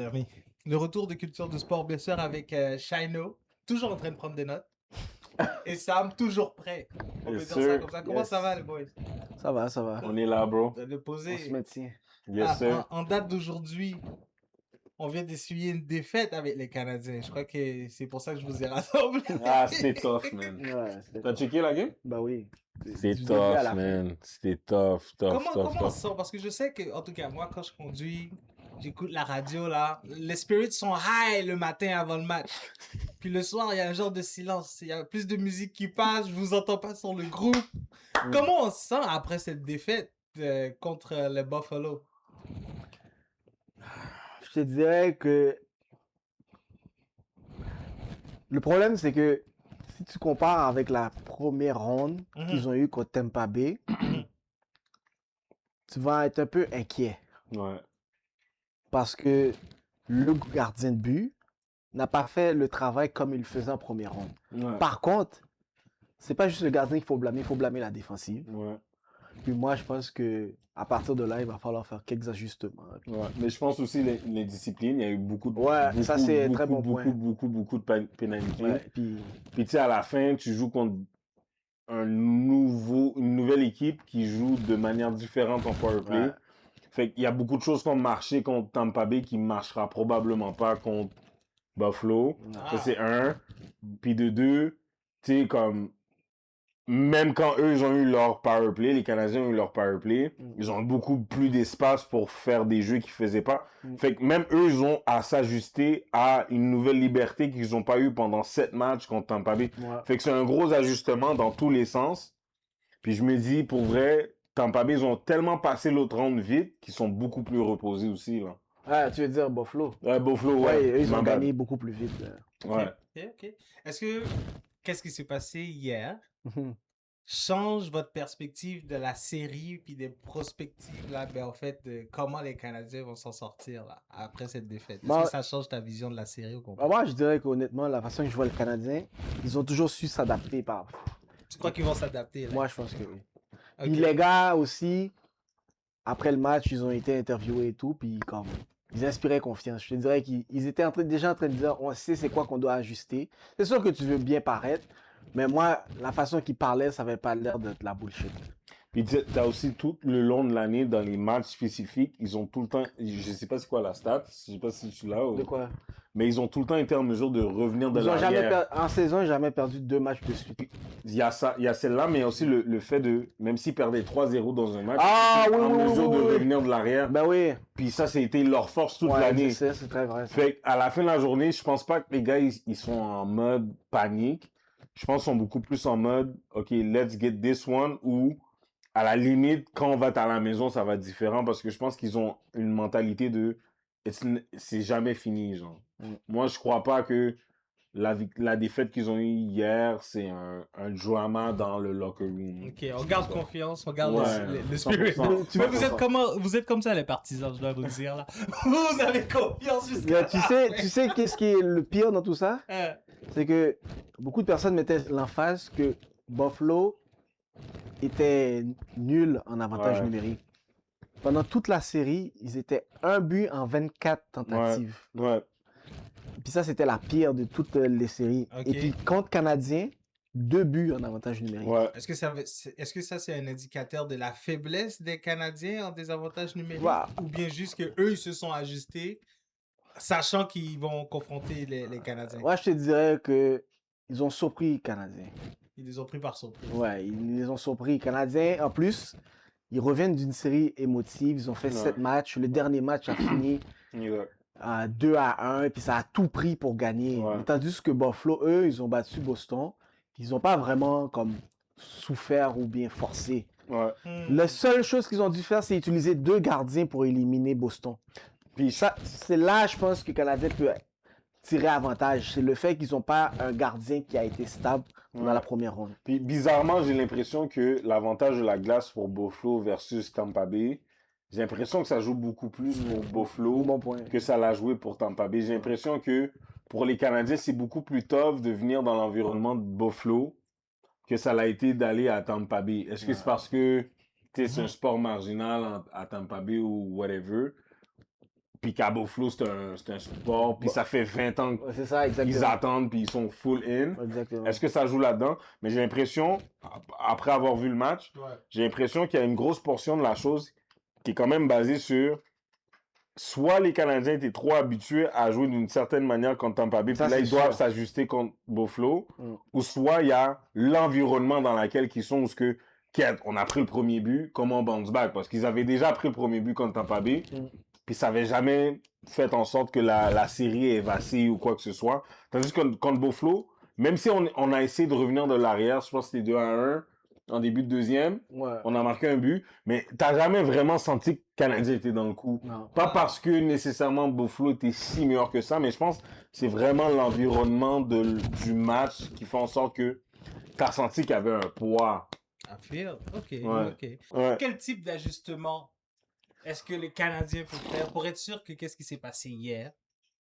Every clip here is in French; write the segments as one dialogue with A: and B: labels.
A: amis. Le retour de Culture de Sport, bien sûr, avec Shino, toujours en train de prendre des notes. Et Sam, toujours prêt. On peut
B: Yes,
A: dire ça
B: sir.
A: comme ça. Comment
B: Yes.
A: ça va, les boys?
C: Ça va, ça va.
B: On est là, bro.
A: De
C: On se
A: poser.
C: maintient.
B: Yes, sir.
A: En date d'aujourd'hui, on vient d'essuyer une défaite avec les Canadiens. Je crois que c'est pour ça que je vous ai rassemblés.
B: Ah, c'était tough, man.
C: Ouais, c'était
B: T'as checké la game?
C: Bah oui.
B: C'était
C: Du début à la
B: tough,
C: fin.
B: man. C'était tough.
A: Comment on sort? Parce que je sais que, en tout cas, moi, quand je conduis, j'écoute la radio, là. Les spirits sont high le matin avant le match. Puis le soir, il y a un genre de silence. Il y a plus de musique qui passe. Je vous entends pas sur le groupe. Comment on se sent après cette défaite contre les Buffalo?
C: Je te dirais que le problème, c'est que si tu compares avec la première ronde
A: Mhm.
C: qu'ils ont eue contre Tampa Bay, tu vas être un peu inquiet
B: Ouais.
C: parce que le gardien de but n'a pas fait le travail comme il le faisait en première ronde.
B: Ouais.
C: Par contre, c'est pas juste le gardien qu'il faut blâmer la défensive.
B: Ouais.
C: Puis moi, je pense que à partir de là, il va falloir faire quelques ajustements.
B: Ouais. Mais je pense aussi les disciplines, il y a eu beaucoup de
C: Ouais, ça, c'est un très bon point.
B: beaucoup de pénalités.
C: Ouais, puis
B: Puis tu sais, à la fin, tu joues contre une nouvelle équipe qui joue de manière différente en powerplay.
C: Ouais.
B: Fait qu'il y a beaucoup de choses qui ont marché contre Tampa Bay qui ne marchera probablement pas contre Buffalo.
A: Ah.
B: Ça, c'est un. Puis de deux, tu sais, comme, même quand eux, ils ont eu leur powerplay, les Canadiens ont eu leur powerplay, ils ont beaucoup plus d'espace pour faire des jeux qu'ils faisaient pas. Fait que même eux, ils ont à s'ajuster à une nouvelle liberté qu'ils n'ont pas eu pendant 7 matchs contre Tampa Bay.
C: Ouais.
B: Fait que c'est un gros ajustement dans tous les sens. Puis je me dis, pour vrai, Tampa Bay, ils ont tellement passé l'autre round vite qu'ils sont beaucoup plus reposés aussi, là.
C: Ah, tu veux dire Buffalo?
B: Buffalo,
C: Ouais,
B: ouais.
C: eux, ils ont
B: my bad.
C: gagné beaucoup plus vite.
B: Ouais.
A: Ok. Qu'est-ce qui s'est passé hier
C: Mhm.
A: change votre perspective de la série puis des prospectives là, ben en fait, de comment les Canadiens vont s'en sortir là, après cette défaite? Est-ce
C: Bah,
A: que ça change ta vision de la série au complet?
C: Bah, moi, je dirais qu'honnêtement, la façon que je vois les Canadiens, ils ont toujours su s'adapter.
A: Tu crois qu'ils vont s'adapter là?
C: Moi, je pense que oui.
A: Ok.
C: Puis les gars aussi, après le match, ils ont été interviewés et tout, puis comme ils inspiraient confiance. Je te dirais qu'ils étaient déjà en train de dire, on sait c'est quoi qu'on doit ajuster. C'est sûr que tu veux bien paraître, mais moi, la façon qu'ils parlaient, ça avait pas l'air d'être la bullshit.
B: Puis t'as aussi tout le long de l'année, dans les matchs spécifiques, ils ont tout le temps, je sais pas c'est quoi la stat, je sais pas si tu l'as,
C: De quoi?
B: mais ils ont tout le temps été en mesure de revenir de
C: Ils ont
B: l'arrière.
C: en saison, ils n'ont jamais perdu 2 matchs de suite.
B: Il y a ça, il y a celle-là, mais aussi le fait de, même s'ils perdaient 3-0 dans un match,
C: Ah,
B: ils étaient
C: oui,
B: en
C: oui,
B: mesure
C: oui,
B: de
C: oui.
B: revenir de l'arrière.
C: Ben oui.
B: Puis ça, c'était leur force toute
C: Ouais,
B: l'année.
C: je sais, c'est très vrai. Ça.
B: Fait à la fin de la journée, je pense pas que les gars, ils sont en mode panique. Je pense qu'ils sont beaucoup plus en mode, OK, let's get this one, ou à la limite, quand on va être à la maison, ça va être différent parce que je pense qu'ils ont une mentalité de c'est jamais fini, genre. Moi, je crois pas que la défaite qu'ils ont eue hier, c'est un drama dans le locker room.
A: Ok, on garde confiance, on garde
B: Ouais,
A: le spirit.
B: 100%.
A: Mais vous êtes comme ça les partisans, je dois vous le dire là. Vous avez confiance jusqu'à
C: Mais tu sais qu'est-ce qui est le pire dans tout ça?
A: Hein.
C: C'est que beaucoup de personnes mettaient l'emphase que Buffalo était nul en avantage
B: Ouais.
C: numérique. Pendant toute la série, ils étaient un but en 24 tentatives.
B: Ouais.
C: Puis ça, c'était la pire de toutes les séries.
A: Ok.
C: Et puis contre Canadiens, 2 buts en avantage numérique.
B: Ouais.
A: Est-ce que ça c'est un indicateur de la faiblesse des Canadiens en désavantage numérique?
C: Wow.
A: Ou bien juste que eux ils se sont ajustés, sachant qu'ils vont confronter les Canadiens?
C: Moi, je te dirais que ils ont surpris les Canadiens.
A: Ils les ont pris par surprise.
C: Ouais, ils les ont surpris. Les Canadiens, en plus, ils reviennent d'une série émotive. Ils ont fait 7 matchs. Le dernier match a fini
B: Ouais.
C: 2-1. Et puis ça a tout pris pour gagner.
B: Ouais.
C: Tandis que Buffalo, eux, ils ont battu Boston. Ils n'ont pas vraiment comme souffert ou bien forcé.
B: Ouais.
C: La seule chose qu'ils ont dû faire, c'est utiliser 2 gardiens pour éliminer Boston. Puis ça, c'est là, je pense que le Canadien peut tirer avantage. C'est le fait qu'ils n'ont pas un gardien qui a été stable dans la première ronde.
B: Puis bizarrement, j'ai l'impression que l'avantage de la glace pour Buffalo versus Tampa Bay, j'ai l'impression que ça joue beaucoup plus pour Buffalo
C: Bon point.
B: que ça l'a joué pour Tampa Bay. J'ai l'impression que pour les Canadiens, c'est beaucoup plus tough de venir dans l'environnement de Buffalo que ça l'a été d'aller à Tampa Bay. Est-ce que c'est parce que c'est un sport marginal à Tampa Bay ou whatever? puis qu'à Buffalo, c'est un sport, puis ça fait 20 ans
C: Ouais, c'est ça,
B: qu'ils
C: exactement.
B: attendent, puis ils sont full in.
C: Exactement.
B: Est-ce que ça joue là-dedans? Mais j'ai l'impression, après avoir vu le match,
A: Ouais.
B: j'ai l'impression qu'il y a une grosse portion de la chose qui est quand même basée sur soit les Canadiens étaient trop habitués à jouer d'une certaine manière contre Tampa Bay,
C: Ça,
B: puis là,
C: c'est
B: ils doivent
C: sûr.
B: s'ajuster contre Buffalo,
C: Mm.
B: ou soit il y a l'environnement dans lequel ils sont, où ce que, on a pris le premier but, comment on bounce back? Parce qu'ils avaient déjà pris le premier but contre Tampa Bay,
C: Mm.
B: puis ça n'avait jamais fait en sorte que la série ait vacillé ou quoi que ce soit. Tandis que contre Buffalo, même si on a essayé de revenir de l'arrière, je pense que c'était 2-1 en début de deuxième,
C: Ouais.
B: on a marqué un but, mais t'as jamais vraiment senti que le Canadien était dans le coup.
C: Non.
B: Pas parce que nécessairement Buffalo était si meilleur que ça, mais je pense que c'est vraiment l'environnement du match qui fait en sorte que t'as senti qu'il y avait un poids.
A: I feel. Ok,
B: Ouais.
A: ok.
B: Ouais.
A: Quel type d'ajustement est-ce que les Canadiens peuvent faire pour être sûr que qu'est-ce qui s'est passé hier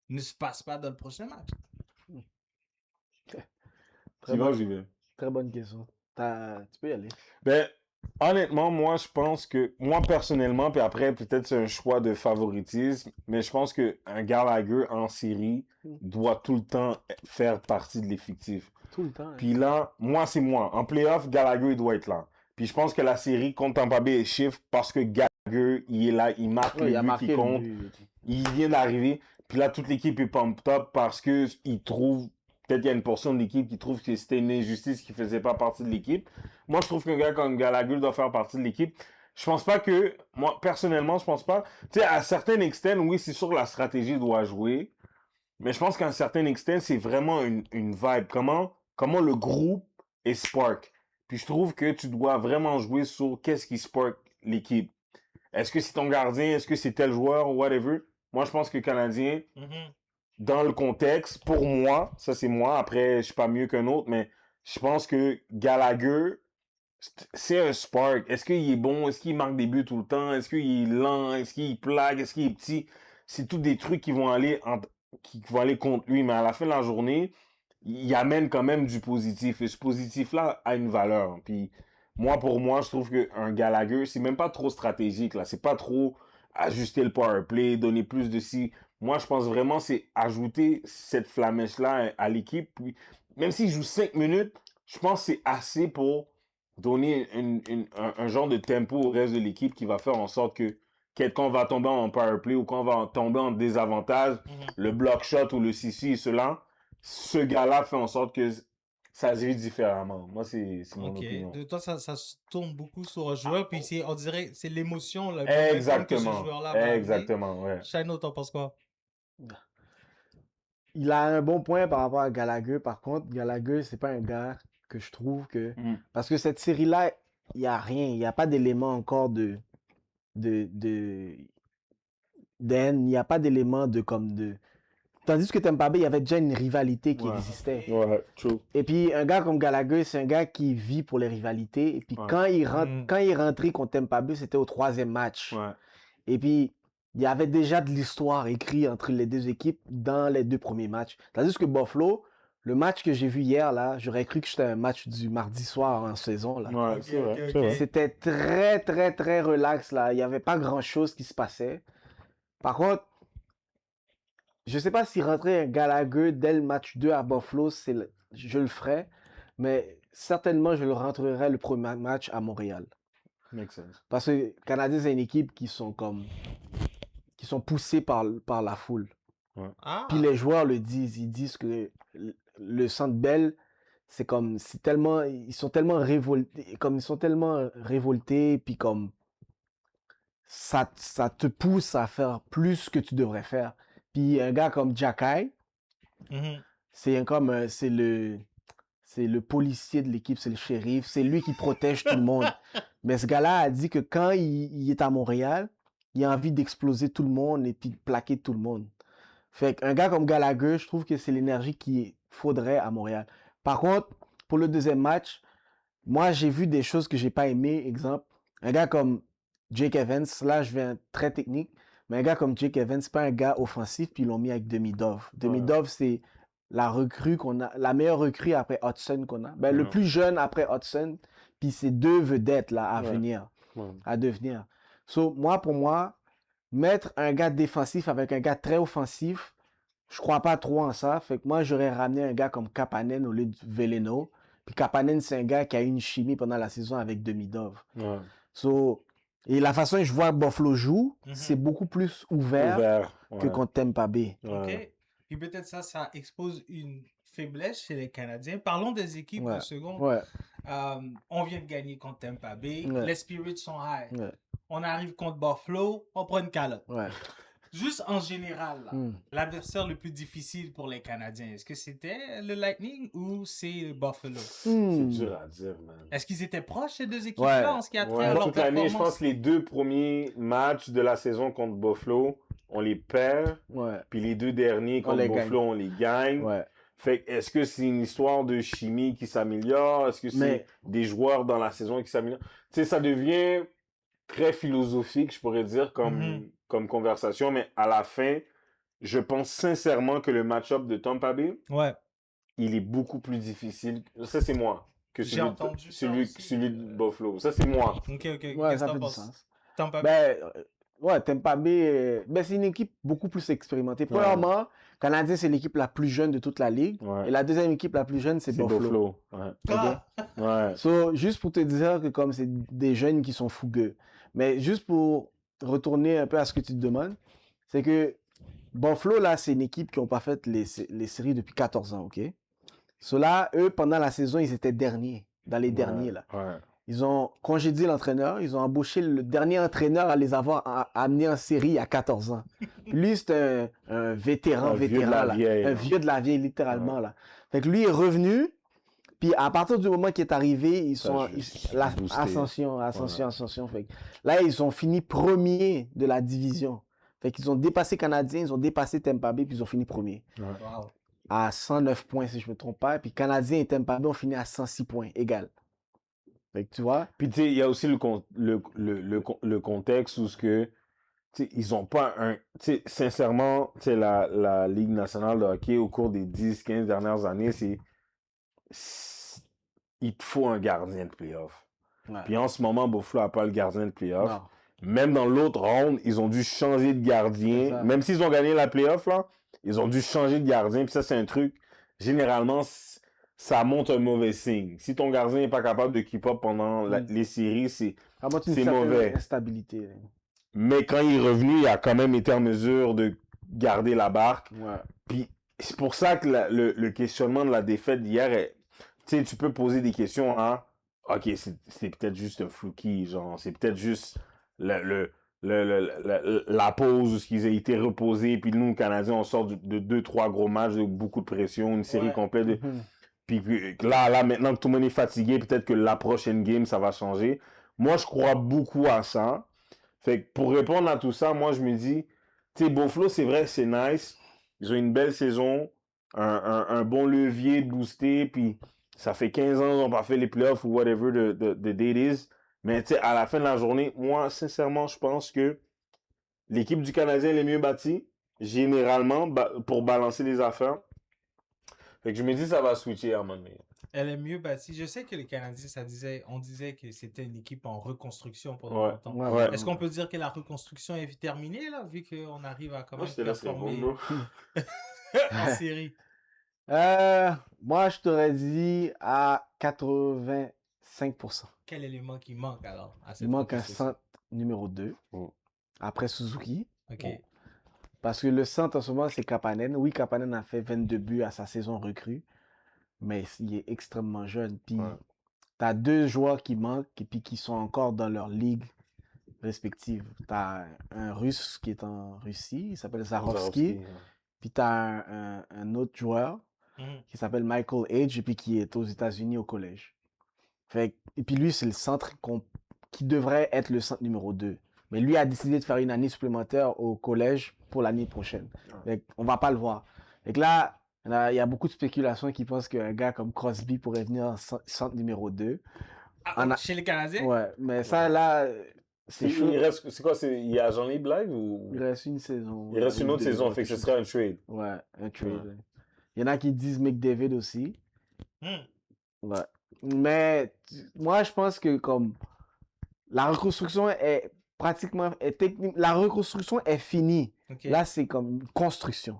A: ne se passe pas dans le prochain match?
B: Tu vois, j'y vais.
C: Très bonne question. Tu peux y aller.
B: Ben, honnêtement, moi, je pense que, moi, personnellement, puis après, peut-être c'est un choix de favoritisme, mais je pense qu'un Gallagher en série doit tout le temps faire partie de l'effectif.
C: Tout le temps. Hein.
B: Puis là, moi, c'est moi. En playoff, Gallagher, il doit être là. Puis je pense que la série contre Tampa Bay est chiffre parce que Gallagher, il est là, il marque
C: Ouais, il
B: le
C: a
B: but
C: marqué
B: qui
C: le
B: compte.
C: but.
B: Il vient d'arriver. Puis là, toute l'équipe est pumped up parce que il trouve, peut-être qu'il y a une portion de l'équipe qui trouve que c'était une injustice qui faisait pas partie de l'équipe. Moi, je trouve qu'un gars comme Gallagher doit faire partie de l'équipe. Je pense pas que, moi, personnellement, je pense pas. Tu sais, à certains extent, oui, c'est sûr que la stratégie doit jouer. Mais je pense qu'à un certain extent, c'est vraiment une vibe. Comment le groupe est spark. Puis je trouve que tu dois vraiment jouer sur qu'est-ce qui spark l'équipe. Est-ce que c'est ton gardien? Est-ce que c'est tel joueur? Whatever. Moi, je pense que le Canadien, dans le contexte, pour moi, ça c'est moi, après, je suis pas mieux qu'un autre, mais je pense que Gallagher, c'est un spark. Est-ce qu'il est bon? Est-ce qu'il marque des buts tout le temps? Est-ce qu'il est lent? Est-ce qu'il plaque? Est-ce qu'il est petit? C'est tous des trucs qui vont aller contre lui, mais à la fin de la journée, il amène quand même du positif. Et ce positif-là a une valeur. Puis moi, pour moi, je trouve qu'un Gallagher, c'est même pas trop stratégique, là. C'est pas trop ajuster le power play, donner plus de si. Moi, je pense vraiment c'est ajouter cette flamèche-là à l'équipe. Puis, même s'il joue 5 minutes, je pense que c'est assez pour donner un genre de tempo au reste de l'équipe qui va faire en sorte que quand on va tomber en power play ou quand on va tomber en désavantage, le block shot ou le CC et cela, ce gars-là fait en sorte que ça se vit différemment. Moi, c'est mon opinion.
A: De toi, ça se tourne beaucoup sur un joueur, puis on dirait c'est l'émotion, le momentum que ce joueur-là va amener.
B: Exactement, ouais.
A: Shino, t'en penses quoi?
C: Il a un bon point par rapport à Gallagher. Par contre, Gallagher, c'est pas un gars que je trouve que... Parce que cette série-là, il n'y a rien. Il n'y a pas d'élément encore il n'y a pas d'élément de... Tandis que Tampa Bay, il y avait déjà une rivalité qui existait.
B: Ouais, true.
C: Et puis, un gars comme Gallagher, c'est un gars qui vit pour les rivalités. Et puis, quand il est rentré contre Tampa Bay, c'était au 3e match.
B: Ouais.
C: Et puis, il y avait déjà de l'histoire écrite entre les deux équipes dans les 2 premiers matchs. Tandis que Buffalo, le match que j'ai vu hier, là, j'aurais cru que c'était un match du mardi soir en saison. Là.
B: Ouais, c'est vrai.
C: C'était très, très, très relax. Là. Il n'y avait pas grand-chose qui se passait. Par contre, je ne sais pas si rentrer un Gallagher dès le match 2 à Buffalo, je le ferais. Mais certainement, je le rentrerai le premier match à Montréal.
B: Make sense.
C: Parce que les Canadiens, c'est une équipe qui sont poussés par la foule.
B: Ouais.
C: Puis les joueurs le disent. Ils disent que le Centre Bell, ils sont tellement révoltés, puis comme ça te pousse à faire plus que tu devrais faire. Puis un gars comme Jacky, c'est le policier de l'équipe, c'est le shérif, c'est lui qui protège tout le monde. Mais ce gars-là a dit que quand il est à Montréal, il a envie d'exploser tout le monde et puis de plaquer tout le monde. Fait qu'un gars comme Gallagher, je trouve que c'est l'énergie qu'il faudrait à Montréal. Par contre, pour le deuxième match, moi, j'ai vu des choses que j'ai pas aimées. Exemple, un gars comme Jake Evans, là, je vais très technique, mais un gars comme Jake Evans, c'est pas un gars offensif, puis ils l'ont mis avec Demidov. Demidov, c'est la recrue qu'on a, la meilleure recrue après Hudson qu'on a. Ben, le plus jeune après Hudson, puis c'est 2 vedettes là à venir, à devenir. So, pour moi, mettre un gars défensif avec un gars très offensif, je crois pas trop en ça. Fait que moi, j'aurais ramené un gars comme Kapanen au lieu de Veleno. Puis Kapanen, c'est un gars qui a eu une chimie pendant la saison avec Demidov.
B: Ouais.
C: So, et la façon dont je vois Buffalo joue,
A: Mhm.
C: c'est beaucoup plus ouvert
B: Ouvert.
C: que
B: Ouais.
C: contre Tampa Bay.
B: Ouais.
A: OK. Puis peut-être ça expose une faiblesse chez les Canadiens. Parlons des équipes
C: Ouais.
A: 2 secondes.
C: Ouais,
A: On vient de gagner contre Tampa Bay.
C: Ouais.
A: Les spirits sont high.
C: ouais,
A: On arrive contre Buffalo, on prend une calotte.
C: ouais.
A: Juste en général, là,
C: Hmm.
A: l'adversaire le plus difficile pour les Canadiens, est-ce que c'était le Lightning ou c'est Buffalo?
B: C'est
C: Hmm.
B: dur à dire, man.
A: Est-ce qu'ils étaient proches, ces deux équipes-là,
C: Ouais.
A: en ce qui a trait
B: Ouais,
A: à leur
B: toute l'année, je
A: performance?
B: pense que les 2 premiers matchs de la saison contre Buffalo, on les perd.
C: Ouais,
B: Puis les 2 derniers contre
C: les
B: Buffalo, on les gagne.
C: ouais.
B: Fait que, est-ce que c'est une histoire de chimie qui s'améliore? Est-ce que c'est
C: Mais-
B: des joueurs dans la saison qui s'améliorent? Tu sais, ça devient très philosophique, je pourrais dire, comme conversation, mais à la fin, je pense sincèrement que le match-up de Tampa Bay,
A: Ouais.
B: il est beaucoup plus difficile. Ça, c'est moi. Que
A: J'ai
B: celui,
A: entendu ça
B: celui,
A: aussi.
B: celui de Buffalo. Ça, c'est moi.
A: OK, OK.
C: Ouais,
A: Qu'est-ce
C: ça
A: que
C: fait
A: t'en
C: du
A: penses?
C: sens.
A: Tampa Bay.
C: Ben, ouais, Tampa Bay, ben, c'est une équipe beaucoup plus expérimentée. Premièrement, Canadien, c'est l'équipe la plus jeune de toute la ligue.
B: Ouais.
C: Et la deuxième équipe la plus jeune, c'est
B: C'est
C: Buffalo.
B: Ouais.
A: Ah!
B: Ouais.
C: So, juste pour te dire que comme c'est des jeunes qui sont fougueux. Mais juste pour retourner un peu à ce que tu te demandes, c'est que Buffalo, là, c'est une équipe qui n'a pas fait les séries depuis 14 ans, OK? So là, eux, pendant la saison, ils étaient derniers, dans les derniers, là.
B: Ouais.
C: Ils ont congédié l'entraîneur, ils ont embauché le dernier entraîneur à les avoir amenés en série à 14 ans. Lui, c'est un vétéran,
B: Un vieux de la
C: là.
B: vieille,
C: Un
B: là.
C: vieux de la vieille, littéralement, là. Fait que lui est revenu, puis à partir du moment qu'il est arrivé, ils
B: Ça
C: sont...
B: a juste
C: la
B: boosté.
C: ascension. Fait que là, ils ont fini premier de la division. Fait qu'ils ont dépassé Canadiens, ils ont dépassé Tampa Bay, puis ils ont fini premier.
A: Wow.
C: À 109 points, si je ne me trompe pas. Puis Canadiens et Tampa Bay ont fini à 106 points, égal. Fait que tu vois...
B: Puis, tu sais, il y a aussi le contexte où ce que, tu sais, ils ont pas un... Tu sais, sincèrement, tu sais, la Ligue nationale de hockey, au cours des 10-15 dernières années, il te faut un gardien de playoff.
C: Ouais.
B: Puis en ce moment, Buffalo n'a pas le gardien de playoff.
C: Non.
B: Même dans l'autre round, ils ont dû changer de
C: C'est
B: gardien.
C: ça.
B: Même s'ils ont gagné la playoff, là, ils ont dû changer de gardien. Puis ça, c'est un truc, généralement, ça montre un mauvais signe. Si ton gardien n'est pas capable de keep up pendant les séries, c'est
C: C'est
B: mauvais.
C: Instabilité.
B: Mais quand il est revenu, il a quand même été en mesure de garder la barque.
C: Ouais.
B: Puis c'est pour ça que le questionnement de la défaite d'hier, tu sais, tu peux poser des questions à, OK, c'est peut-être juste un fluky, genre, c'est peut-être juste la pause où ils ont été reposés, puis nous, Canadiens, on sort de 2-3 gros matchs, de beaucoup de pression, une série
A: Ouais.
B: complète.
C: Mhm.
B: Puis là, maintenant que tout le monde est fatigué, peut-être que la prochaine game, ça va changer. Moi, je crois beaucoup à ça. Fait que pour répondre à tout ça, moi, je me dis, tu sais, Buffalo, c'est vrai, c'est nice. Ils ont une belle saison, un bon levier de booster, puis ça fait 15 ans qu'ils n'ont pas fait les playoffs ou whatever the date is. Mais tu sais, à la fin de la journée, moi, sincèrement, je pense que l'équipe du Canadien est mieux bâtie, généralement, pour balancer les affaires. Fait que je me dis, ça va switcher à un moment donné.
A: Elle est mieux bâtie. Je sais que les Canadiens, on disait que c'était une équipe en reconstruction pendant
B: Ouais.
A: longtemps.
C: Ouais.
A: Est-ce qu'on peut dire que la reconstruction est terminée, là, vu qu'on arrive à quand
B: Moi,
A: même
B: j'étais là, c'est bon,
A: performer
B: bro.
A: en série?
C: Moi, je t'aurais dit à 85%.
A: Quel élément qui manque alors à
C: Il
A: cette
C: manque un
A: reconstruction?
C: centre numéro 2.
B: Mm.
C: Après Suzuki.
A: Ok.
C: Parce que le centre en ce moment, c'est Kapanen. Oui, Kapanen a fait 22 buts à sa saison recrue. Mais il est extrêmement jeune. Puis,
B: Ouais.
C: tu as 2 joueurs qui manquent et puis qui sont encore dans leur ligue respective. Tu as un Russe qui est en Russie. Il s'appelle Zarovski. Puis, tu as un autre joueur
A: Mhm.
C: qui s'appelle Michael Age et puis qui est aux États-Unis au collège. Et puis lui, c'est le centre qui devrait être le centre numéro 2. Mais lui a décidé de faire une année supplémentaire au collège pour l'année prochaine. On va pas le voir. Et là, il y a beaucoup de spéculations qui pensent qu'un gars comme Crosby pourrait venir en centre numéro 2.
A: Ah, chez les Canadiens?
C: Ouais, mais ça là, c'est chaud.
B: Il reste, c'est quoi, il y a Jean-Libre Live ou...
C: Il reste une saison.
B: Il reste une autre saison, fait que ce serait un trade.
C: Ouais, un trade.
B: Ouais.
C: Ouais. Il y en a qui disent McDavid aussi.
A: Hmm.
C: Ouais. Mais moi, je pense que comme la reconstruction est pratiquement, la reconstruction est finie.
A: Ok.
C: Là, c'est comme construction.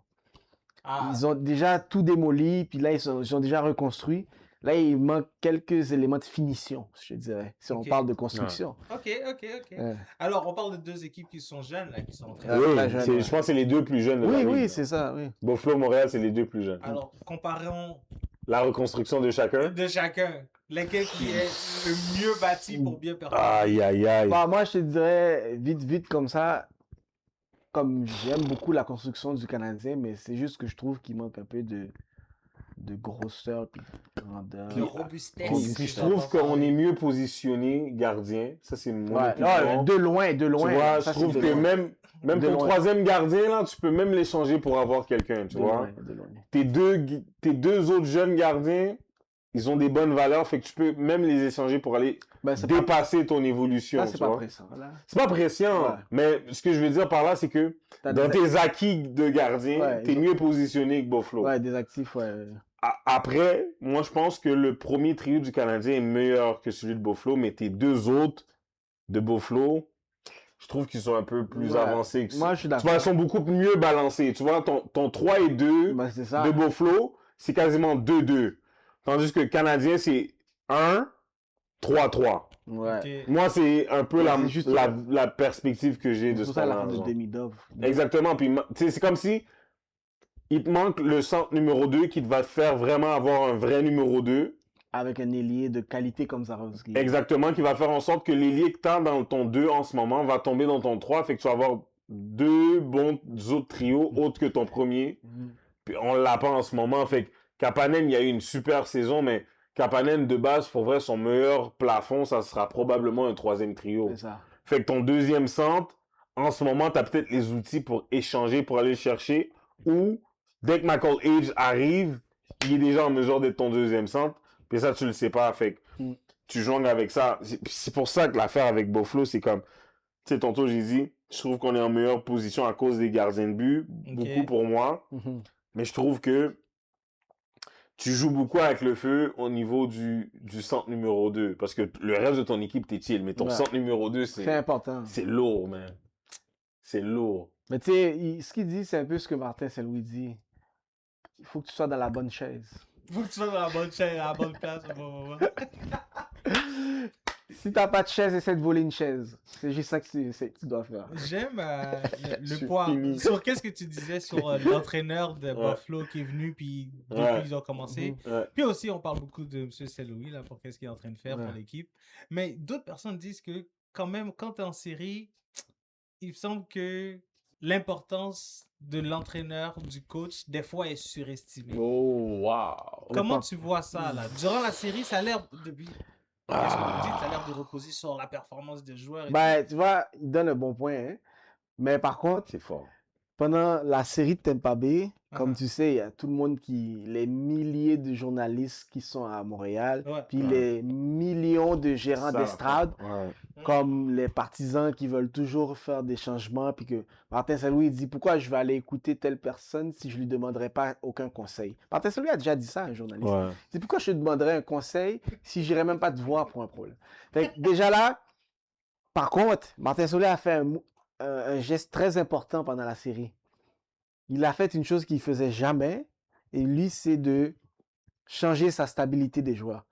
A: Ah,
C: Ils ont déjà tout démoli, puis là, ils ont déjà reconstruit. Là, il manque quelques éléments de finition, je dirais, si on
A: Ok.
C: parle de construction.
A: ok.
C: Ouais.
A: Alors, on parle de deux équipes qui sont jeunes, là, qui sont en train de...
C: Ouais,
B: Oui,
C: très jeune,
B: c'est-
C: ouais.
B: je pense que c'est les deux plus jeunes de la
C: Oui,
B: ligue,
C: oui,
B: là.
C: c'est ça, oui.
B: Buffalo, Montréal, c'est les deux plus jeunes.
A: Alors, comparons
B: La reconstruction de chacun.
A: de chacun, lequel qui est le mieux bâti pour bien performer.
B: Aïe, aïe, aïe.
C: Bah, moi, je te dirais, vite comme ça, comme j'aime beaucoup la construction du Canadien, mais c'est juste que je trouve qu'il manque un peu de grosseur puis de grandeur.
A: De robustesse.
B: Puis je trouve qu'on est mieux positionné gardien. Ça, c'est mon
C: Ouais,
B: opinion.
C: de loin,
B: Tu vois,
C: ça,
B: je
C: c'est
B: trouve
C: de
B: que
C: loin.
B: même
C: De
B: ton
C: loin.
B: troisième gardien, là, tu peux même l'échanger pour avoir quelqu'un, tu
C: De
B: vois.
C: loin, de loin.
B: Tes deux autres jeunes gardiens, ils ont des bonnes valeurs, fait que tu peux même les échanger pour aller
C: Ben, c'est pas,
B: dépasser ton évolution,
C: ça, c'est
B: tu
C: pas
B: vois.
C: pressant. Là.
B: C'est pas pressant,
C: Ouais.
B: mais ce que je veux dire par là, c'est que
C: T'as
B: dans
C: des,
B: tes acquis de gardien,
C: Ouais,
B: t'es
C: ils ont-
B: mieux positionné que Buffalo.
C: ouais, des actifs, ouais.
B: Après, moi, je pense que le premier trio du Canadien est meilleur que celui de Buffalo, mais tes deux autres de Buffalo, je trouve qu'ils sont un peu plus
C: Ouais.
B: avancés que ça.
C: Moi, je suis
B: Tu vois,
C: d'accord.
B: ils sont beaucoup mieux balancés. Tu vois, ton 3 et 2
C: Ben, c'est ça.
B: de Buffalo, c'est quasiment 2-2. Tandis que le Canadien, c'est 1-3-3.
C: Ouais.
A: Ok.
B: Moi, c'est un peu
C: Ouais, c'est juste
B: la perspective que j'ai de
C: C'est
B: ce
C: pour ça la
B: temps-là.
C: de
B: genre.
C: demi-dove.
B: Exactement. Puis, tu sais, c'est comme si il te manque le centre numéro 2 qui te va te faire vraiment avoir un vrai numéro 2.
C: Avec un ailier de qualité comme Zarovski.
B: Exactement, qui va faire en sorte que l'ailier que tu as dans ton 2 en ce moment va tomber dans ton 3. Fait que tu vas avoir deux bons autres trios autres que ton premier.
C: Mhm.
B: Puis on l'a pas en ce moment. Fait que Kapanen, il y a eu une super saison, mais Kapanen, de base, pour vrai, son meilleur plafond, ça sera probablement un troisième trio.
C: C'est ça.
B: Fait que ton deuxième centre, en ce moment, tu as peut-être les outils pour échanger, pour aller le chercher. Ou, dès que Michael Age arrive, il est déjà en mesure d'être ton deuxième centre. Puis ça, tu le sais pas. Fait que
C: Mm.
B: tu jongles avec ça. C'est pour ça que l'affaire avec Buffalo, c'est comme... Tu sais, tantôt, j'ai dit, je trouve qu'on est en meilleure position à cause des gardiens de but. Beaucoup pour moi.
C: Mhm.
B: Mais je trouve que tu joues beaucoup avec le feu au niveau du centre numéro 2. Parce que le reste de ton équipe, t'es chill. Mais ton
C: Ouais.
B: centre numéro 2,
C: C'est
B: c'est
C: important.
B: lourd, man. C'est lourd.
C: Mais tu sais, ce qu'il dit, c'est un peu ce que Martin Saint-Louis dit. Il faut que tu sois dans la bonne chaise.
A: Faut que tu sois dans la bonne chaise, à la bonne place au bon moment.
C: Si t'as pas de chaise, essaie de voler une chaise. C'est juste ça que tu dois faire.
A: J'aime
B: Je
A: le
B: suis
A: point.
B: fini.
A: Sur qu'est-ce que tu disais sur l'entraîneur de
B: Ouais.
A: Buffalo qui est venu, puis depuis
B: Ouais.
A: ils ont commencé.
C: Mhm.
B: Ouais.
A: Puis aussi, on parle beaucoup de M. Saint-Louis, là, pour qu'est-ce qu'il est en train de faire
C: Ouais.
A: pour l'équipe. Mais d'autres personnes disent que, quand même, quand tu es en série, il me semble que l'importance de l'entraîneur, du coach, des fois est surestimée.
B: Oh, wow.
A: Comment
C: pas-
A: tu vois ça, là? Durant la série, ça a l'air, depuis qu'est-ce que vous dites, ça a l'air de reposer sur la performance des joueurs. Et
C: Ben, tu vois, il donne un bon point. Hein. Mais par contre,
B: C'est fort.
C: pendant la série de Tampa Bay, comme
A: Uh-huh.
C: tu sais, il y a tout le monde les milliers de journalistes qui sont à Montréal,
A: Ouais.
C: puis
B: Ouais.
C: les millions de gérants
B: Ça,
C: d'estrade,
B: ouais.
C: comme les partisans qui veulent toujours faire des changements, puis que Martin Saint-Louis dit pourquoi je vais aller écouter telle personne si je lui demanderai pas aucun conseil. Martin Saint-Louis a déjà dit ça à un journaliste.
B: Ouais.
C: C'est pourquoi je te demanderais un conseil si j'irais même pas te voir pour un problème. Fait que déjà là, par contre, Martin Saint-Louis a fait un geste très important pendant la série. Il a fait une chose qu'il faisait jamais, et lui, c'est de changer sa stabilité des joueurs.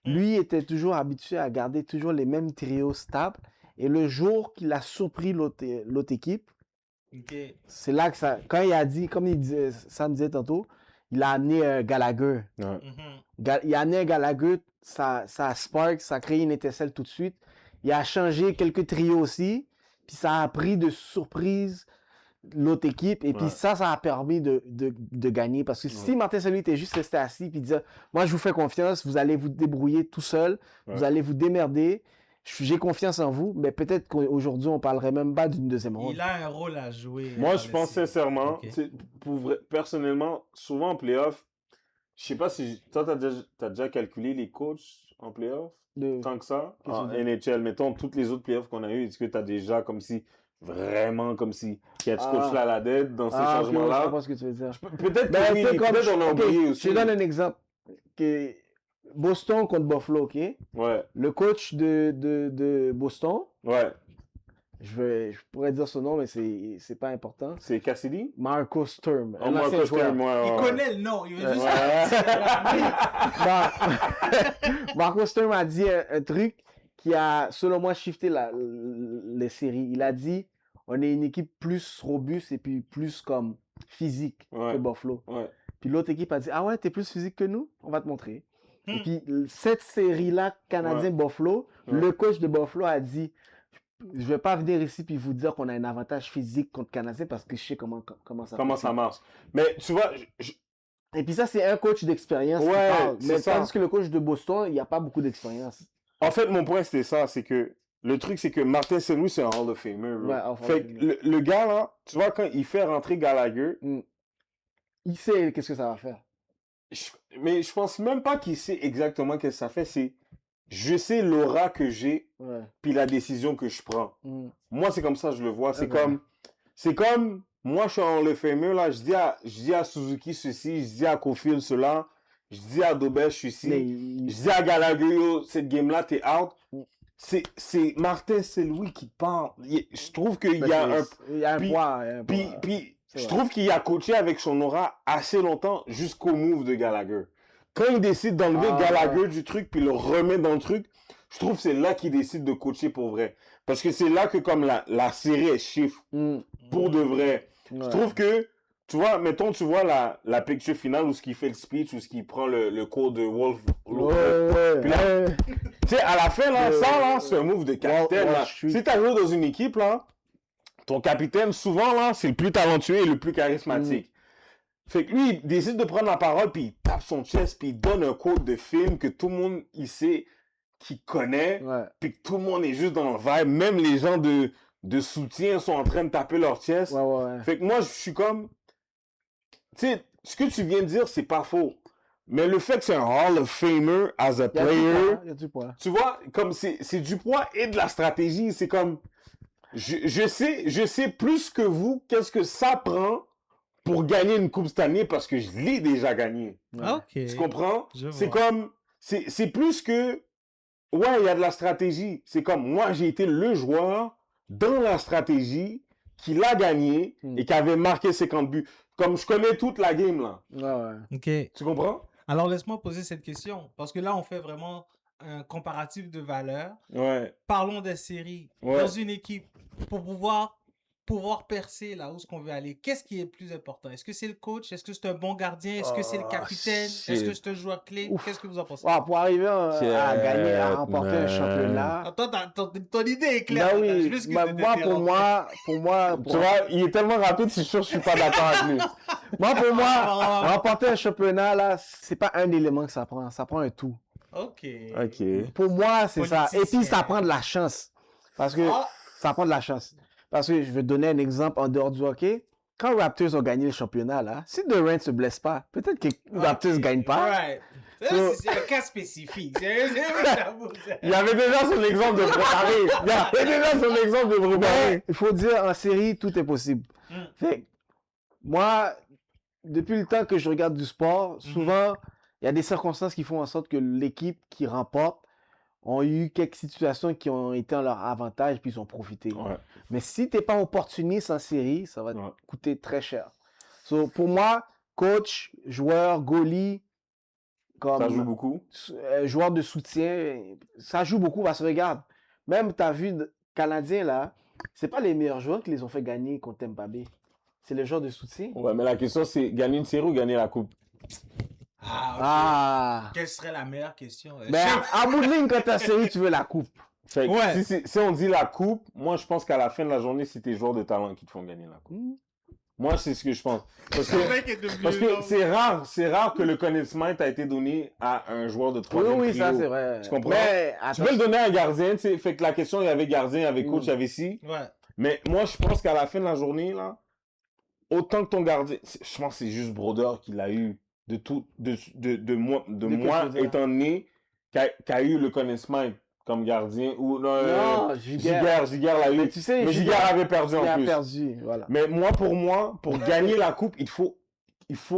C: Lui était toujours habitué à garder toujours les mêmes trios stables, et le jour qu'il a surpris l'autre équipe,
A: Ok.
C: c'est là que ça, quand il a dit, comme Sam disait tantôt, il a amené Gallagher.
B: Ouais.
A: Mhm.
C: Il a amené un Gallagher, ça a spark, ça a créé une étincelle tout de suite. Il a changé quelques trios aussi, puis ça a pris de surprise l'autre équipe, et puis
B: Ouais.
C: ça a permis de gagner. Parce que si Martin Saint-Louis était juste resté assis, puis disait, moi je vous fais confiance, vous allez vous débrouiller tout seul, vous
B: Ouais.
C: allvrai vous démerder, j'ai confiance en vous, mais peut-être qu'aujourd'hui on parlerait même pas d'une deuxième ronde.
A: Il a un rôle à jouer.
B: Moi,
A: dans
B: je
A: le
B: pense
A: série.
B: sincèrement,
A: Ok.
B: tu sais, personnellement, souvent en playoff, je sais pas si toi, t'as déjà calculé les coachs en playoff, tant que ça,
C: Qu'est-ce
B: en
C: que tu veux
B: NHL. Mettons, toutes les autres playoffs qu'on a eu, est-ce que t'as déjà comme si, vraiment comme si, qu'il y a ce
C: Ah.
B: coach-là à la tête dans ces
C: Ok, je
B: changements-là?
C: comprends ce que tu veux dire.
B: Peut-être
C: Ben,
B: que
C: tu sais,
B: oui,
C: comme-
B: peut-être on a
C: ok,
B: oublié aussi.
C: je te donne un exemple. Que Boston contre Buffalo, ok?
B: Ouais,
C: Le coach de Boston,
B: ouais,
C: je pourrais dire son nom, mais c'est pas important.
B: C'est Cassidy?
C: Marco Sturm.
B: Oh, Marco Sturm, ouais,
A: Il
B: ouais.
A: connaît le nom, il veut juste...
C: Marco Sturm a dit un truc qui a, selon moi, shifté les séries. Il a dit, on est une équipe plus robuste et puis plus comme physique
B: Ouais.
C: que Buffalo.
B: Ouais.
C: Puis l'autre équipe a dit, ah ouais, t'es plus physique que nous? On va te montrer.
A: Hmm.
C: Et puis cette série-là, Canadien-Buffalo,
B: Ouais.
C: le coach de Buffalo a dit, je vais pas venir ici puis vous dire qu'on a un avantage physique contre Canadien parce que je sais comment ça
B: Comment
C: fonctionne.
B: ça marche. Mais tu vois,
C: Et puis ça, c'est un coach d'expérience qui
B: Ouais,
C: parle.
B: c'est
C: Mais
B: ça.
C: tandis que le coach de Boston, il n'y a pas beaucoup d'expérience.
B: en fait, mon point, c'était ça. C'est que le truc, c'est que Martin Saint-Louis, c'est un Hall of Famer. Bro.
C: Ouais, Hall of
B: Fait que
C: Famer.
B: le gars, là, tu vois, quand il fait rentrer Gallagher,
C: Il sait qu'est-ce que ça va faire.
B: mais je pense même pas qu'il sait exactement ce que ça fait. C'est, je sais l'aura que j'ai,
C: Ouais.
B: puis la décision que je prends. Moi, c'est comme ça que je le vois. C'est
C: Ouais.
B: comme, moi, je suis en le fameux, là, je dis à Suzuki ceci, je dis à Cofield cela, je dis à Dobes ceci,
C: Mais
B: je dis à Gallagher, yo, cette game-là, t'es out.
C: Mm.
B: C'est Martin Saint-Louis qui parle. Je trouve qu'il y a un...
C: il y a un
B: puis-
C: poids.
B: Puis
C: C'est
B: je
C: vrai.
B: trouve qu'il a coaché avec son aura assez longtemps jusqu'au move de Gallagher. Quand il décide d'enlever
C: Ah,
B: Gallagher
C: ouais.
B: du truc puis le remettre dans le truc, je trouve que c'est là qu'il décide de coacher pour vrai. Parce que c'est là que comme la série est chiffre pour de vrai. Je trouve que, tu vois, mettons, tu vois la picture finale où ce qu'il fait le speech, où ce qu'il prend le cours de Wolf.
C: Ouais,
B: Puis là,
C: ouais.
B: Tu sais, à la fin, là, ça, là, c'est un move de capitaine.
C: Wall
B: là.
C: Street.
B: Si t'as joué dans une équipe, là, ton capitaine, souvent, là, c'est le plus talentueux et le plus charismatique. Fait que lui, il décide de prendre la parole, puis il tape son chest, puis il donne un quote de film que tout le monde, il sait, qu'il connaît,
C: Ouais.
B: puis que tout le monde est juste dans le vibe. Même les gens de soutien sont en train de taper leur chest.
C: Ouais, ouais.
B: Fait que moi, je suis comme... Tu sais, ce que tu viens de dire, c'est pas faux. Mais le fait que c'est un Hall of Famer as a
C: Il y a du
B: player...
C: poids, il y a du poids.
B: Tu vois, comme c'est du poids et de la stratégie. C'est comme, je sais plus que vous, qu'est-ce que ça prend pour gagner une coupe cette année parce que je l'ai déjà gagné.
C: Ouais.
A: Ok.
B: Tu comprends?
A: Je
B: C'est
A: vois.
B: comme, c'est plus que, ouais, il y a de la stratégie. C'est comme, moi, j'ai été le joueur dans la stratégie qui l'a gagné et qui avait marqué 50 buts. Comme je connais toute la game, là.
C: Ouais, ouais.
A: Ok.
B: Tu comprends?
A: Alors laisse-moi poser cette question. Parce que là, on fait vraiment un comparatif de valeur.
B: Ouais.
A: Parlons des séries.
B: Ouais.
A: Dans une équipe, pour pouvoir percer là où ce qu'on veut aller, qu'est-ce qui est le plus important? Est-ce que c'est le coach? Est-ce que c'est un bon gardien? Est-ce que c'est le capitaine? Est-ce que c'est un joueur clé?
C: Ouf.
A: Qu'est-ce que vous en pensez?
C: Ouais, pour arriver à gagner, à remporter un
B: man.
C: championnat.
A: Ah, toi, ton idée est claire.
C: Ben
A: là. Je
C: oui,
A: m'excuse
C: ben
A: de
C: moi,
A: t'interrompre.
C: pour moi,
B: Tu vois, il est tellement rapide, c'est sûr que je suis pas d'accord avec lui.
C: pour moi,
A: Ah.
C: remporter un championnat, là, c'est pas un élément que ça prend un tout.
A: Ok.
B: Ok.
C: Pour moi, c'est ça. Et puis,
A: Politicien.
C: ça prend de la chance. Parce que
A: Ah.
C: ça prend de la chance. Parce que je vais te donner un exemple en dehors du hockey. Quand Raptors ont gagné le championnat, là, si Durant se blesse pas, peut-être que Raptors ne gagnent pas.
A: Ouais. C'est un cas spécifique. J'avoue.
B: Il y avait déjà son exemple de préparer. Il y avait déjà son exemple de préparer.
C: Mais il faut dire, en série, tout est possible. Fait que, moi, depuis le temps que je regarde du sport, souvent, il y a des circonstances qui font en sorte que l'équipe qui remporte ont eu quelques situations qui ont été en leur avantage puis ils ont profité.
B: Ouais.
C: Mais si tu n'es pas opportuniste en série, ça va te
B: Ouais.
C: coûter très cher. So, pour moi, coach, joueur, goalie, comme
B: Ça joue beaucoup.
C: joueur de soutien, ça joue beaucoup parce que regarde, même tu as vu Canadiens là, c'est pas les meilleurs joueurs qui les ont fait gagner contre Tampa Bay. C'est les joueurs de soutien.
B: Ouais, mais la question, c'est gagner une série ou gagner la coupe?
A: Ah, ok.
C: Ah!
A: Quelle serait la meilleure question?
C: Mais à bout de ligne, quand tu as série, tu veux la coupe.
B: Fait que
A: Ouais.
B: si on dit la coupe, moi, je pense qu'à la fin de la journée, c'est tes joueurs de talent qui te font gagner la coupe. Moi, c'est ce que je pense. Parce
A: Le
B: que,
A: mec est devenu
B: parce que
A: long.
B: c'est rare que le connaissement a été donné à un joueur de
C: Oui,
B: troisième
C: oui,
B: trio.
C: ça c'est vrai.
B: Tu comprends?
C: Mais
B: Tu peux le donner à un gardien, tu sais. Fait que la question, il y avait gardien, il y avait coach, il y avait ci.
A: Ouais.
B: Mais moi, je pense qu'à la fin de la journée, là, autant que ton gardien, je pense que c'est juste Brodeur qui l'a eu de moi
C: que je veux dire.
B: étant né, qui a eu le connaissement comme gardien. Ou
C: Non, Giguère.
B: Giguère l'a eu.
C: Mais tu sais,
B: Mais Giguère avait perdu
C: il
B: en
C: a
B: plus.
C: perdu. Voilà.
B: Mais pour gagner la coupe, il faut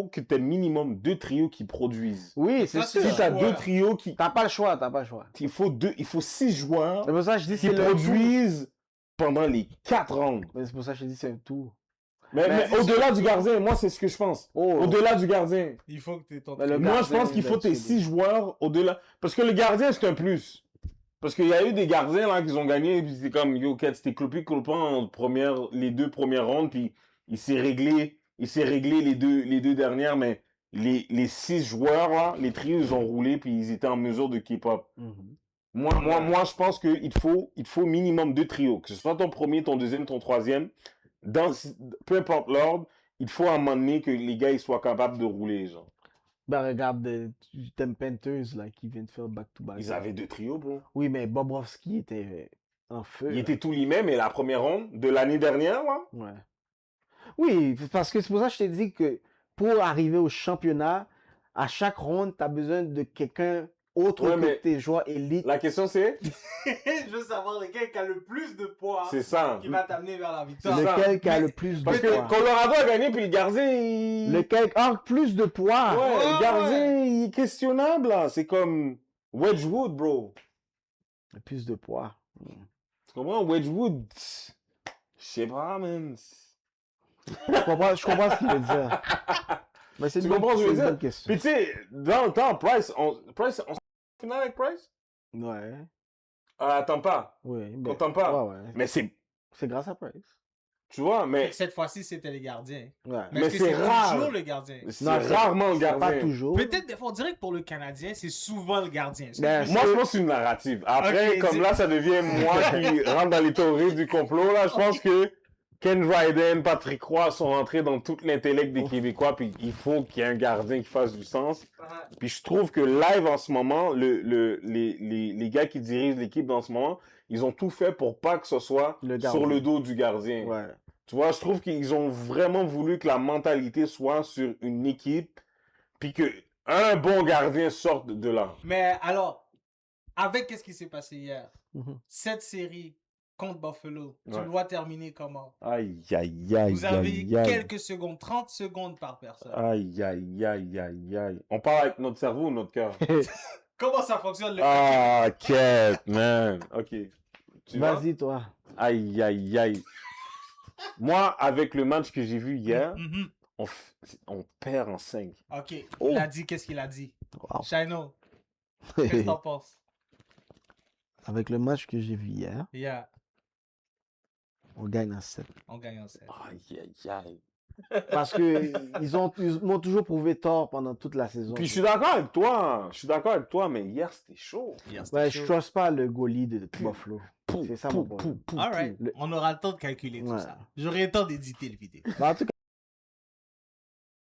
B: que tu aies minimum 2 trios qui produisent.
C: Oui, c'est
A: Ça, c'est
C: sûr.
B: Si tu as
A: Ouais.
B: 2 trios qui...
C: T'as pas le choix, t'as pas le choix.
B: Il faut 6 joueurs
C: C'est pour ça que je dis
B: qui
C: c'est le tout.
B: produisent pendant les 4 rounds.
C: Mais c'est pour ça que je te dis, c'est un tout.
B: Mais au-delà du gardien, moi, c'est ce que je pense.
C: Oh,
B: Au-delà du gardien.
A: Il faut que tu aies ton
C: Mais le
A: trio.
B: Moi, je
C: gardien,
B: pense qu'il
C: il
B: faut
C: va
B: tes
C: être
B: 6 joueurs au-delà. Parce que le gardien, c'est un plus. Parce qu'il y a eu des gardiens là qui ont gagné, puis c'est comme Yo Cat, c'était clopé en les 2 premières rondes, puis il s'est réglé les deux dernières, mais les 6 joueurs là, les trios, ils ont roulé, puis ils étaient en mesure de keep up.
C: Mhm.
B: Moi, je pense qu'il faut minimum 2 trios, que ce soit ton premier, ton deuxième, ton troisième, peu importe l'ordre, il faut à un moment donné que les gars ils soient capables de rouler, genre.
C: Ben, regarde, Tim Panthers, là, qui vient de faire back-to-back.
B: Ils avaient 2 trios, bro.
C: Oui, mais Bobrovski était en feu.
B: Il
C: là.
B: était tout lui-même, et la première ronde de l'année dernière, là,
C: Ouais. Oui, parce que c'est pour ça que je t'ai dit que pour arriver au championnat, à chaque ronde, tu as besoin de quelqu'un autre
B: Ouais,
C: que
B: mais
C: tes joueurs élites.
B: la question c'est,
A: Je veux savoir lequel qui a le plus de poids
B: c'est ça.
A: qui va t'amener vers la victoire.
B: c'est ça.
C: Lequel qui a
A: Mais-
C: le plus
B: Parce
C: de
B: que
C: poids.
B: Colorado a gagné, puis le gardien, il...
C: Lequel a plus de poids.
B: Ouais,
A: Ouais,
B: le gardien, il est questionnable, là. C'est comme Wedgwood, bro.
C: Le plus de poids.
B: Tu comprends? Wedgwood, je sais pas, man.
C: Je comprends ce qu'il veut dire. Mais c'est
B: Tu
C: une bonne,
B: comprends ce que je veux
C: c'est une
B: dire?
C: bonne question.
B: Puis tu sais, dans le temps, Price, on finale avec Price?
C: Ouais.
B: Attends pas.
C: Oui.
B: Content pas.
C: Ouais, ouais.
B: Mais c'est,
C: C'est grâce à Price.
B: tu vois, mais
A: Cette fois-ci, c'était les gardiens.
C: Ouais.
B: Mais
A: est-ce que
B: c'est rare.
A: toujours le gardien.
B: c'est
C: Non,
B: rarement le gardien.
C: Pas toujours.
A: Peut-être des fois, on dirait que pour le Canadien, c'est souvent le gardien. Est-ce que
C: Ben,
A: je-
B: Moi, je pense que c'est une narrative. Après,
A: Ok,
B: comme
A: dis-
B: là, ça devient moi qui rentre dans les théories du complot. Là, je pense que Ken Dryden, Patrick Roy sont rentrés dans tout l'intellect des Québécois, puis il faut qu'il y ait un gardien qui fasse du sens.
A: Ah,
B: Puis je trouve que live en ce moment, les gars qui dirigent l'équipe dans ce moment, ils ont tout fait pour pas que ce soit
C: Le gardien.
B: sur le dos du gardien.
C: Ouais.
B: Tu vois, je trouve qu'ils ont vraiment voulu que la mentalité soit sur une équipe, puis que un bon gardien sorte de là.
A: Mais alors, avec qu'est-ce qui s'est passé hier,
C: Mhm.
A: cette série contre Buffalo, tu
B: Ouais.
A: dois terminer comment?
B: Aïe, aïe, aïe,
A: Vous avez
B: aïe, aïe.
A: quelques secondes, 30 secondes par personne.
B: Aïe, aïe, aïe, aïe, aïe. On parle avec notre cerveau ou notre cœur?
A: Comment ça fonctionne le
B: Ah, quête, man. Ok. Tu vois?
C: Vas-y, toi.
B: Aïe, aïe, aïe. Moi, avec le match que j'ai vu hier,
A: Mhm.
B: on perd en 5.
A: Ok,
B: Oh.
A: il a dit qu'est-ce qu'il a dit.
C: Wow.
A: Shino, qu'est-ce que t'en penses?
C: Avec le match que j'ai vu hier,
A: Yeah,
C: on gagne en 7.
A: on gagne en 7.
B: Aïe, aïe, aïe.
C: Parce que ils m'ont toujours prouvé tort pendant toute la saison.
B: Puis je suis d'accord avec toi. Je suis d'accord avec toi, mais hier, c'était chaud.
C: Ouais, je trust pas le goalie de Buffalo. C'est ça mon problème.
A: Alright,
C: Le-
A: on aura le temps de calculer tout
C: Ouais.
A: ça. J'aurai le temps d'éditer le vidéo.
C: Bah, en tout cas,